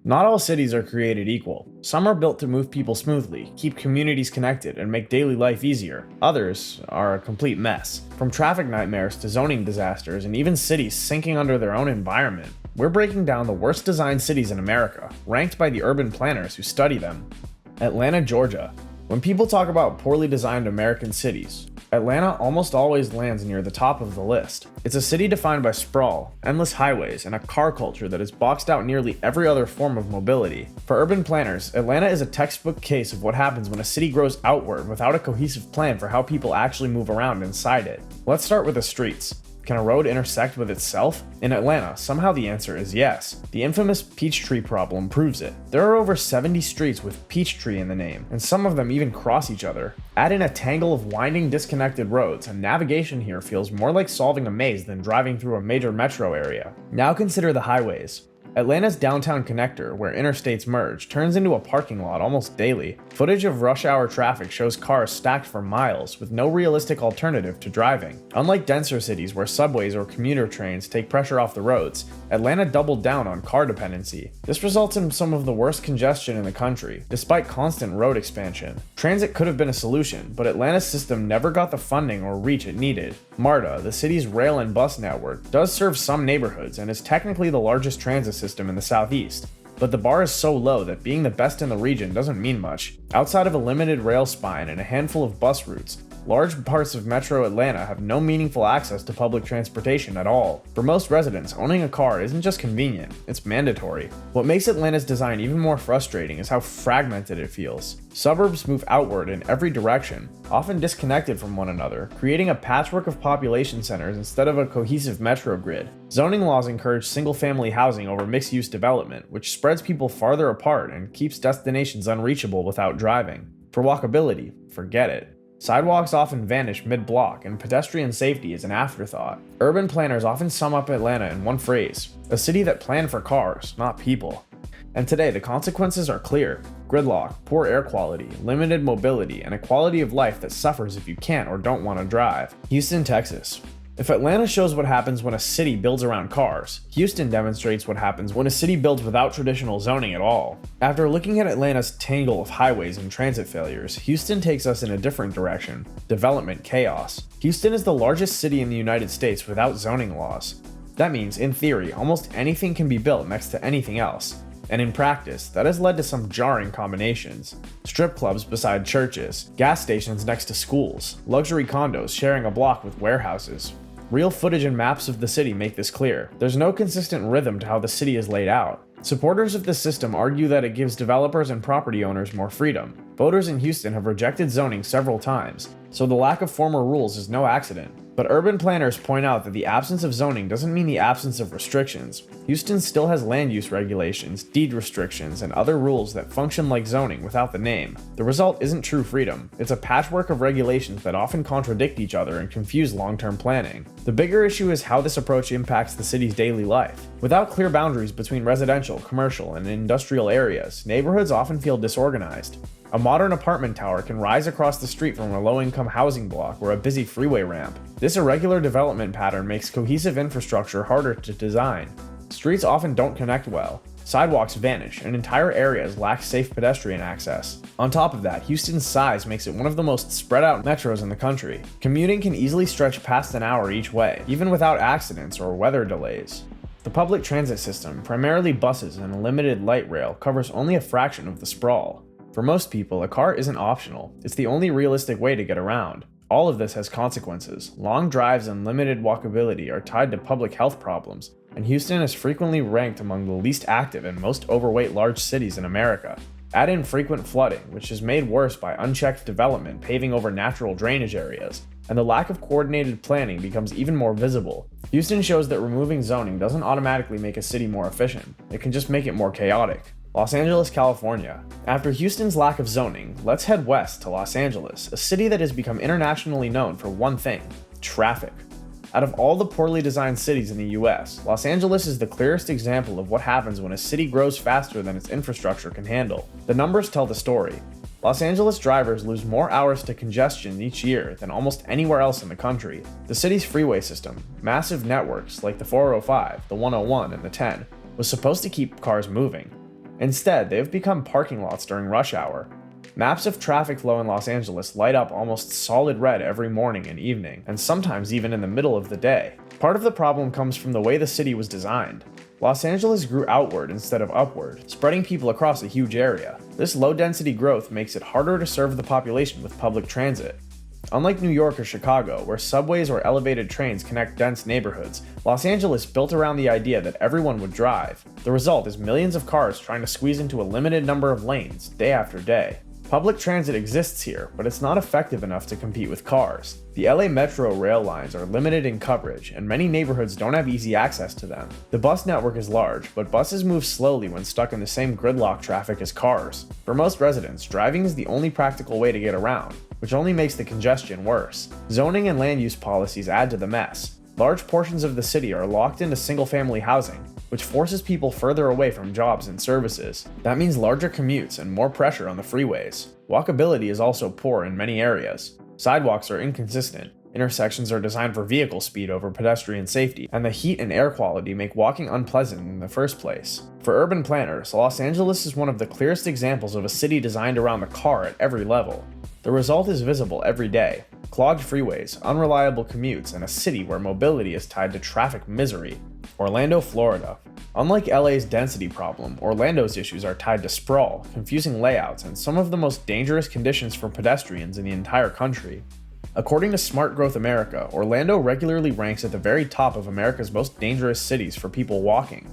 Not all cities are created equal. Some are built to move people smoothly, keep communities connected, and make daily life easier. Others are a complete mess. From traffic nightmares to zoning disasters, and even cities sinking under their own environment. We're breaking down the worst designed cities in America, ranked by the urban planners who study them. Atlanta, Georgia. When people talk about poorly designed American cities, Atlanta almost always lands near the top of the list. It's a city defined by sprawl, endless highways, and a car culture that has boxed out nearly every other form of mobility. For urban planners, Atlanta is a textbook case of what happens when a city grows outward without a cohesive plan for how people actually move around inside it. Let's start with the streets. Can a road intersect with itself? In Atlanta, somehow the answer is yes. The infamous Peachtree problem proves it. There are over 70 streets with Peachtree in the name, and some of them even cross each other. Add in a tangle of winding, disconnected roads, and navigation here feels more like solving a maze than driving through a major metro area. Now consider the highways. Atlanta's downtown connector, where interstates merge, turns into a parking lot almost daily. Footage of rush hour traffic shows cars stacked for miles, with no realistic alternative to driving. Unlike denser cities where subways or commuter trains take pressure off the roads, Atlanta doubled down on car dependency. This results in some of the worst congestion in the country, despite constant road expansion. Transit could have been a solution, but Atlanta's system never got the funding or reach it needed. MARTA, the city's rail and bus network, does serve some neighborhoods and is technically the largest transit system in the southeast. But the bar is so low that being the best in the region doesn't mean much. Outside of a limited rail spine and a handful of bus routes, large parts of metro Atlanta have no meaningful access to public transportation at all. For most residents, owning a car isn't just convenient, it's mandatory. What makes Atlanta's design even more frustrating is how fragmented it feels. Suburbs move outward in every direction, often disconnected from one another, creating a patchwork of population centers instead of a cohesive metro grid. Zoning laws encourage single-family housing over mixed-use development, which spreads people farther apart and keeps destinations unreachable without driving. For walkability, forget it. Sidewalks often vanish mid-block, and pedestrian safety is an afterthought. Urban planners often sum up Atlanta in one phrase: a city that planned for cars, not people. And today, the consequences are clear. Gridlock, poor air quality, limited mobility, and a quality of life that suffers if you can't or don't want to drive. Houston, Texas. If Atlanta shows what happens when a city builds around cars, Houston demonstrates what happens when a city builds without traditional zoning at all. After looking at Atlanta's tangle of highways and transit failures, Houston takes us in a different direction: development chaos. Houston is the largest city in the United States without zoning laws. That means, in theory, almost anything can be built next to anything else. And in practice, that has led to some jarring combinations. Strip clubs beside churches, gas stations next to schools, luxury condos sharing a block with warehouses. Real footage and maps of the city make this clear. There's no consistent rhythm to how the city is laid out. Supporters of this system argue that it gives developers and property owners more freedom. Voters in Houston have rejected zoning several times, so the lack of formal rules is no accident. But urban planners point out that the absence of zoning doesn't mean the absence of restrictions. Houston still has land use regulations, deed restrictions, and other rules that function like zoning without the name. The result isn't true freedom. It's a patchwork of regulations that often contradict each other and confuse long-term planning. The bigger issue is how this approach impacts the city's daily life. Without clear boundaries between residential, commercial, and industrial areas, neighborhoods often feel disorganized. A modern apartment tower can rise across the street from a low-income housing block or a busy freeway ramp. This irregular development pattern makes cohesive infrastructure harder to design. Streets often don't connect well. Sidewalks vanish, and entire areas lack safe pedestrian access. On top of that, Houston's size makes it one of the most spread-out metros in the country. Commuting can easily stretch past an hour each way, even without accidents or weather delays. The public transit system, primarily buses and a limited light rail, covers only a fraction of the sprawl. For most people, a car isn't optional. It's the only realistic way to get around. All of this has consequences. Long drives and limited walkability are tied to public health problems, and Houston is frequently ranked among the least active and most overweight large cities in America. Add in frequent flooding, which is made worse by unchecked development paving over natural drainage areas, and the lack of coordinated planning becomes even more visible. Houston shows that removing zoning doesn't automatically make a city more efficient. It can just make it more chaotic. Los Angeles, California. After Houston's lack of zoning, let's head west to Los Angeles, a city that has become internationally known for one thing: traffic. Out of all the poorly designed cities in the US, Los Angeles is the clearest example of what happens when a city grows faster than its infrastructure can handle. The numbers tell the story. Los Angeles drivers lose more hours to congestion each year than almost anywhere else in the country. The city's freeway system, massive networks like the 405, the 101, and the 10, was supposed to keep cars moving. Instead, they have become parking lots during rush hour. Maps of traffic flow in Los Angeles light up almost solid red every morning and evening, and sometimes even in the middle of the day. Part of the problem comes from the way the city was designed. Los Angeles grew outward instead of upward, spreading people across a huge area. This low-density growth makes it harder to serve the population with public transit. Unlike New York or Chicago, where subways or elevated trains connect dense neighborhoods, Los Angeles built around the idea that everyone would drive. The result is millions of cars trying to squeeze into a limited number of lanes, day after day. Public transit exists here, but it's not effective enough to compete with cars. The LA Metro rail lines are limited in coverage, and many neighborhoods don't have easy access to them. The bus network is large, but buses move slowly when stuck in the same gridlock traffic as cars. For most residents, driving is the only practical way to get around, which only makes the congestion worse. Zoning and land use policies add to the mess. Large portions of the city are locked into single-family housing, which forces people further away from jobs and services. That means larger commutes and more pressure on the freeways. Walkability is also poor in many areas. Sidewalks are inconsistent, intersections are designed for vehicle speed over pedestrian safety, and the heat and air quality make walking unpleasant in the first place. For urban planners, Los Angeles is one of the clearest examples of a city designed around the car at every level. The result is visible every day: clogged freeways, unreliable commutes, and a city where mobility is tied to traffic misery. Orlando, Florida. Unlike LA's density problem, Orlando's issues are tied to sprawl, confusing layouts, and some of the most dangerous conditions for pedestrians in the entire country. According to Smart Growth America, Orlando regularly ranks at the very top of America's most dangerous cities for people walking.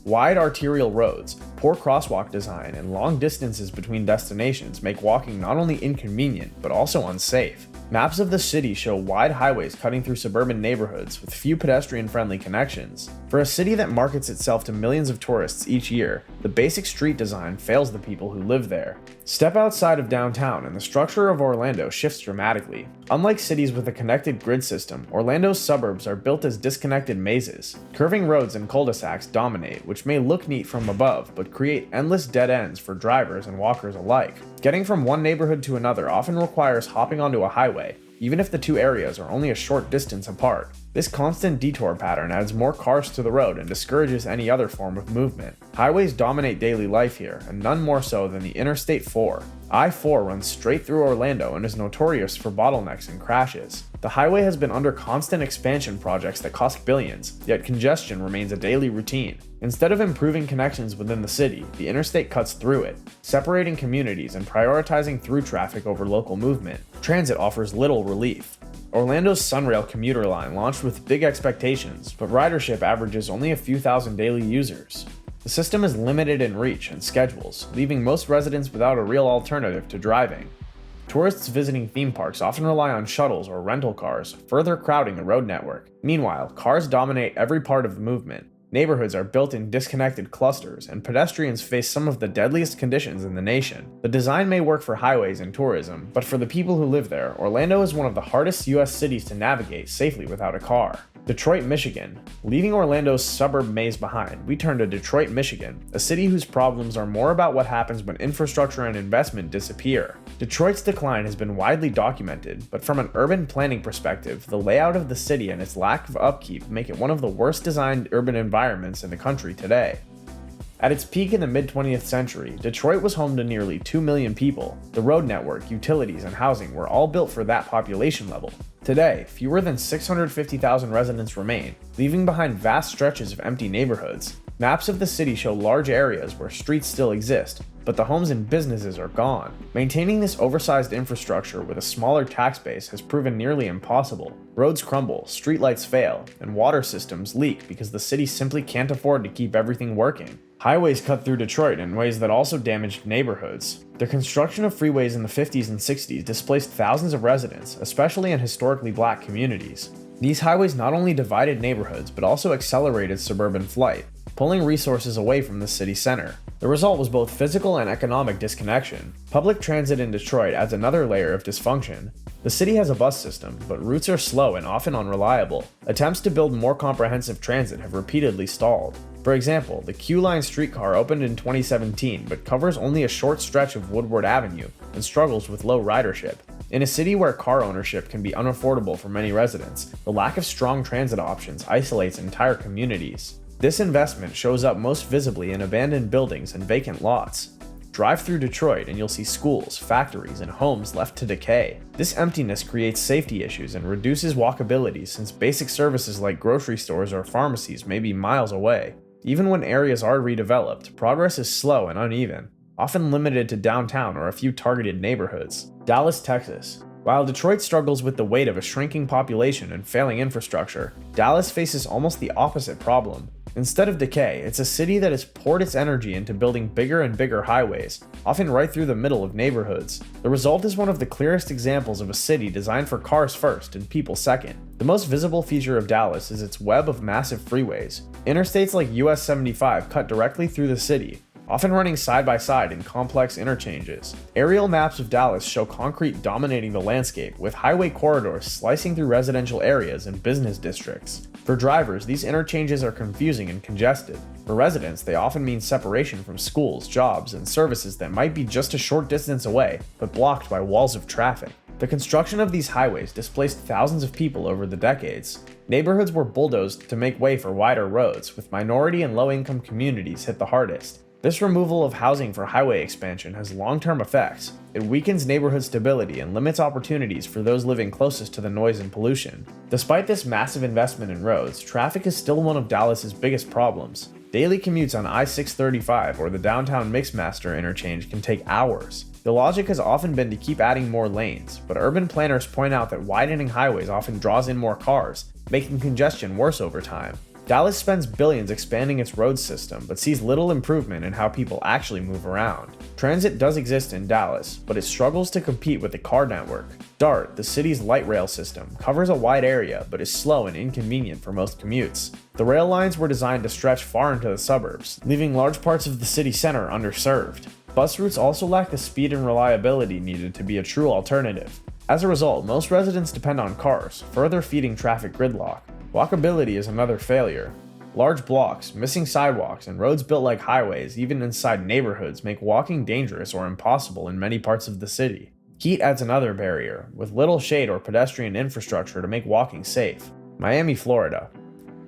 Wide arterial roads, poor crosswalk design, and long distances between destinations make walking not only inconvenient, but also unsafe. Maps of the city show wide highways cutting through suburban neighborhoods with few pedestrian-friendly connections. For a city that markets itself to millions of tourists each year, the basic street design fails the people who live there. Step outside of downtown and the structure of Orlando shifts dramatically. Unlike cities with a connected grid system, Orlando's suburbs are built as disconnected mazes. Curving roads and cul-de-sacs dominate, which may look neat from above, but create endless dead ends for drivers and walkers alike. Getting from one neighborhood to another often requires hopping onto a highway, even if the two areas are only a short distance apart. This constant detour pattern adds more cars to the road and discourages any other form of movement. Highways dominate daily life here, and none more so than the Interstate 4. I-4 runs straight through Orlando and is notorious for bottlenecks and crashes. The highway has been under constant expansion projects that cost billions, yet congestion remains a daily routine. Instead of improving connections within the city, the interstate cuts through it, separating communities and prioritizing through traffic over local movement. Transit offers little relief. Orlando's Sunrail commuter line launched with big expectations, but ridership averages only a few thousand daily users. The system is limited in reach and schedules, leaving most residents without a real alternative to driving. Tourists visiting theme parks often rely on shuttles or rental cars, further crowding the road network. Meanwhile, cars dominate every part of the movement. Neighborhoods are built in disconnected clusters, and pedestrians face some of the deadliest conditions in the nation. The design may work for highways and tourism, but for the people who live there, Orlando is one of the hardest US cities to navigate safely without a car. Detroit, Michigan. Leaving Orlando's suburb maze behind, we turn to Detroit, Michigan, a city whose problems are more about what happens when infrastructure and investment disappear. Detroit's decline has been widely documented, but from an urban planning perspective, the layout of the city and its lack of upkeep make it one of the worst designed urban environments in the country today. At its peak in the mid-20th century, Detroit was home to nearly 2 million people. The road network, utilities, and housing were all built for that population level. Today, fewer than 650,000 residents remain, leaving behind vast stretches of empty neighborhoods. Maps of the city show large areas where streets still exist, but the homes and businesses are gone. Maintaining this oversized infrastructure with a smaller tax base has proven nearly impossible. Roads crumble, streetlights fail, and water systems leak because the city simply can't afford to keep everything working. Highways cut through Detroit in ways that also damaged neighborhoods. The construction of freeways in the 50s and 60s displaced thousands of residents, especially in historically black communities. These highways not only divided neighborhoods, but also accelerated suburban flight, pulling resources away from the city center. The result was both physical and economic disconnection. Public transit in Detroit adds another layer of dysfunction. The city has a bus system, but routes are slow and often unreliable. Attempts to build more comprehensive transit have repeatedly stalled. For example, the Q-Line streetcar opened in 2017 but covers only a short stretch of Woodward Avenue and struggles with low ridership. In a city where car ownership can be unaffordable for many residents, the lack of strong transit options isolates entire communities. This investment shows up most visibly in abandoned buildings and vacant lots. Drive through Detroit and you'll see schools, factories, and homes left to decay. This emptiness creates safety issues and reduces walkability since basic services like grocery stores or pharmacies may be miles away. Even when areas are redeveloped, progress is slow and uneven, often limited to downtown or a few targeted neighborhoods. Dallas, Texas. While Detroit struggles with the weight of a shrinking population and failing infrastructure, Dallas faces almost the opposite problem. Instead of decay, it's a city that has poured its energy into building bigger and bigger highways, often right through the middle of neighborhoods. The result is one of the clearest examples of a city designed for cars first and people second. The most visible feature of Dallas is its web of massive freeways. Interstates like US 75 cut directly through the city, often running side by side in complex interchanges. Aerial maps of Dallas show concrete dominating the landscape, with highway corridors slicing through residential areas and business districts. For drivers, these interchanges are confusing and congested. For residents, they often mean separation from schools, jobs, and services that might be just a short distance away, but blocked by walls of traffic. The construction of these highways displaced thousands of people over the decades. Neighborhoods were bulldozed to make way for wider roads, with minority and low-income communities hit the hardest. This removal of housing for highway expansion has long-term effects. It weakens neighborhood stability and limits opportunities for those living closest to the noise and pollution. Despite this massive investment in roads, traffic is still one of Dallas's biggest problems. Daily commutes on I-635 or the downtown Mixmaster interchange can take hours. The logic has often been to keep adding more lanes, but urban planners point out that widening highways often draws in more cars, making congestion worse over time. Dallas spends billions expanding its road system, but sees little improvement in how people actually move around. Transit does exist in Dallas, but it struggles to compete with the car network. DART, the city's light rail system, covers a wide area, but is slow and inconvenient for most commutes. The rail lines were designed to stretch far into the suburbs, leaving large parts of the city center underserved. Bus routes also lack the speed and reliability needed to be a true alternative. As a result, most residents depend on cars, further feeding traffic gridlock. Walkability is another failure. Large blocks, missing sidewalks, and roads built like highways, even inside neighborhoods, make walking dangerous or impossible in many parts of the city. Heat adds another barrier, with little shade or pedestrian infrastructure to make walking safe. Miami, Florida.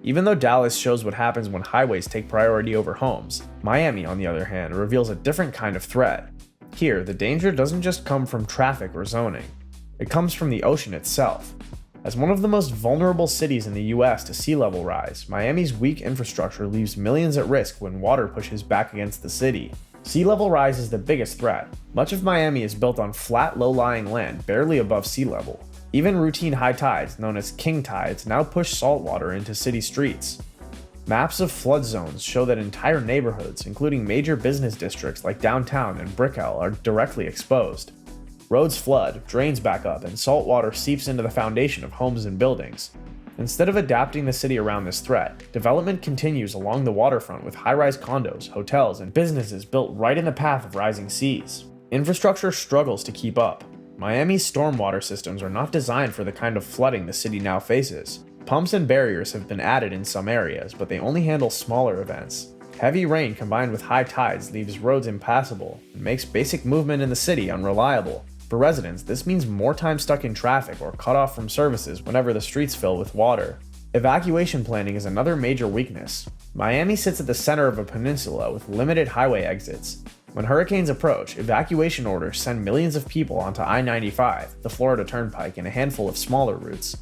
Even though Dallas shows what happens when highways take priority over homes, Miami, on the other hand, reveals a different kind of threat. Here, the danger doesn't just come from traffic or zoning. It comes from the ocean itself. As one of the most vulnerable cities in the US to sea level rise, Miami's weak infrastructure leaves millions at risk when water pushes back against the city. Sea level rise is the biggest threat. Much of Miami is built on flat, low-lying land barely above sea level. Even routine high tides, known as king tides, now push saltwater into city streets. Maps of flood zones show that entire neighborhoods, including major business districts like downtown and Brickell, are directly exposed. Roads flood, drains back up, and salt water seeps into the foundation of homes and buildings. Instead of adapting the city around this threat, development continues along the waterfront with high-rise condos, hotels, and businesses built right in the path of rising seas. Infrastructure struggles to keep up. Miami's stormwater systems are not designed for the kind of flooding the city now faces. Pumps and barriers have been added in some areas, but they only handle smaller events. Heavy rain combined with high tides leaves roads impassable and makes basic movement in the city unreliable. For residents, this means more time stuck in traffic or cut off from services whenever the streets fill with water. Evacuation planning is another major weakness. Miami sits at the center of a peninsula with limited highway exits. When hurricanes approach, evacuation orders send millions of people onto I-95, the Florida Turnpike, and a handful of smaller routes.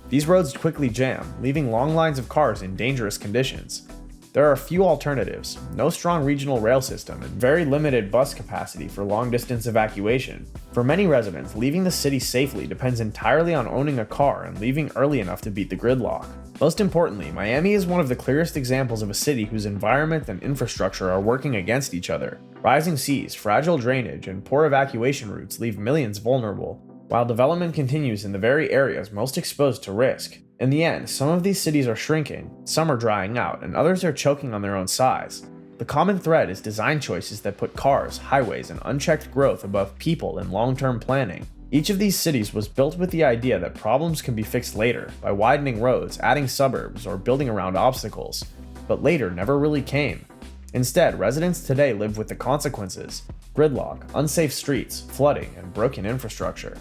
These roads quickly jam, leaving long lines of cars in dangerous conditions. There are few alternatives, no strong regional rail system, and very limited bus capacity for long-distance evacuation. For many residents, leaving the city safely depends entirely on owning a car and leaving early enough to beat the gridlock. Most importantly, Miami is one of the clearest examples of a city whose environment and infrastructure are working against each other. Rising seas, fragile drainage, and poor evacuation routes leave millions vulnerable, while development continues in the very areas most exposed to risk. In the end, some of these cities are shrinking, some are drying out, and others are choking on their own size. The common thread is design choices that put cars, highways, and unchecked growth above people and long-term planning. Each of these cities was built with the idea that problems can be fixed later, by widening roads, adding suburbs, or building around obstacles. But later never really came. Instead, residents today live with the consequences: gridlock, unsafe streets, flooding, and broken infrastructure.